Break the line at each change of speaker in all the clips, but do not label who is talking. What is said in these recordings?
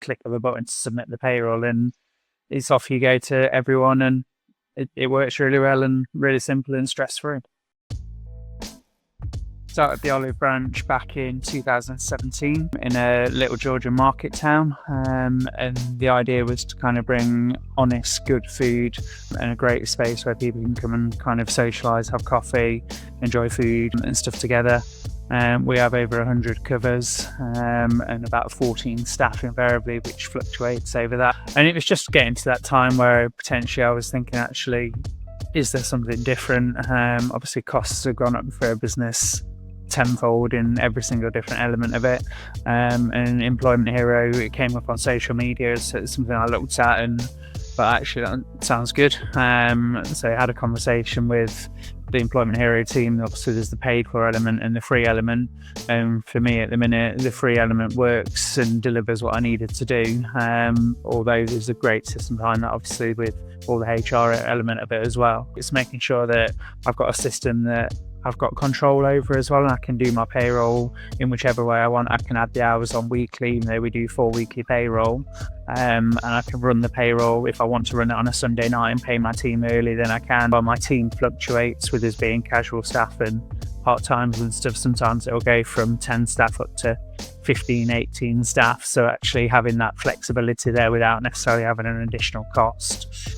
click of a button to submit the payroll, and it's off you go to everyone, and it works really well and really simple and stress-free. Started the Olive Branch back in 2017 in a little Georgian market town, and the idea was to kind of bring honest, good food and a great space where people can come and kind of socialise, have coffee, enjoy food and stuff together. We have over 100 covers and about 14 staff invariably, which fluctuates over that. And it was just getting to that time where potentially I was thinking, actually, is there something different? Obviously, costs have gone up for a business tenfold in every single different element of it. And Employment Hero, it came up on social media, so it's something I looked at and thought, actually, that sounds good. So I had a conversation with the Employment Hero team. Obviously, there's the paid for element and the free element. And for me at the minute, the free element works and delivers what I needed to do. Although there's a great system behind that, obviously, with all the HR element of it as well. It's making sure that I've got a system that I've got control over as well, and I can do my payroll in whichever way I want. I can add the hours on weekly, even though we do 4 weekly payroll, and I can run the payroll if I want to run it on a Sunday night and pay my team early, then I can. But my team fluctuates with us being casual staff and part-timers and stuff. Sometimes it'll go from 10 staff up to 15, 18 staff. So actually having that flexibility there without necessarily having an additional cost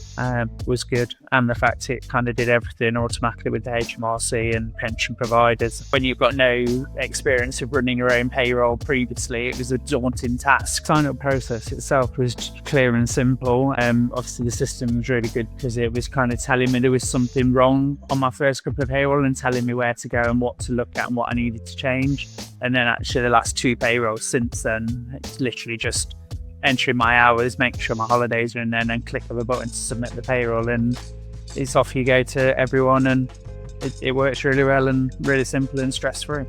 was good. And the fact it kind of did everything automatically with the HMRC and pension providers. When you've got no experience of running your own payroll previously, it was a daunting task. Sign-up process itself was clear and simple. Obviously the system was really good because it was kind of telling me there was something wrong on my first couple of payroll and telling me where to go and what to look at and what I needed to change. And then actually the last 2 payrolls since then, it's literally just entering my hours, making sure my holidays are in there, and then click of a button to submit the payroll, and it's off you go to everyone, and it works really well and really simple and stress-free.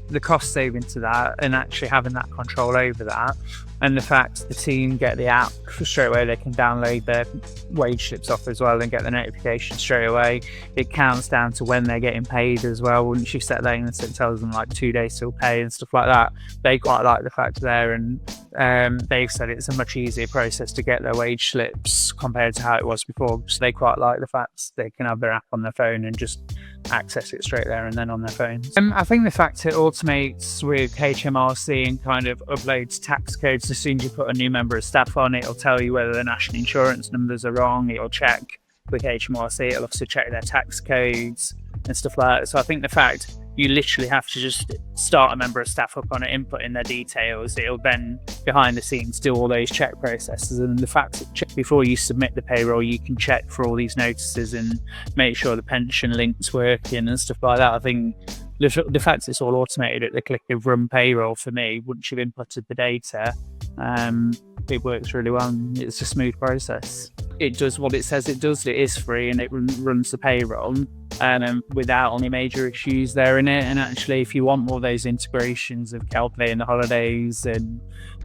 The cost saving to that and actually having that control over that, and the fact the team get the app straight away, they can download their wage slips off as well and get the notification straight away. It counts down to when they're getting paid as well. Once you set that in, it tells them like 2 days till pay and stuff like that. They quite like the fact there, and they've said it's a much easier process to get their wage slips compared to how it was before. So they quite like the fact they can have their app on their phone and just access it straight there and then on their phones. I think the fact it automates with HMRC and kind of uploads tax codes. As soon as you put a new member of staff on, it'll tell you whether the national insurance numbers are wrong. It'll check with HMRC. It'll also check their tax codes and stuff like that. So I think the fact you literally have to just start a member of staff up on it, input in their details. It'll then behind the scenes do all those check processes. And the fact that before you submit the payroll, you can check for all these notices and make sure the pension link's working and stuff like that. I think the fact it's all automated at the click of run payroll, for me, once you've inputted the data, it works really well. It's a smooth process. It does what it says it does. It is free and it runs the payroll without any major issues there in it. And actually, if you want more of those integrations of calculating the holidays and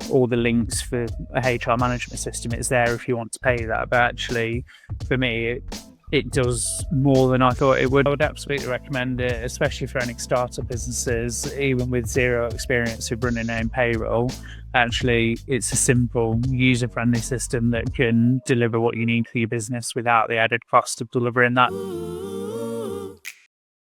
all the links for a HR management system, it's there if you want to pay that. But actually, for me, it does more than I thought it would. I would absolutely recommend it, especially for any startup businesses, even with zero experience of running their own payroll. Actually, it's a simple, user-friendly system that can deliver what you need for your business without the added cost of delivering that.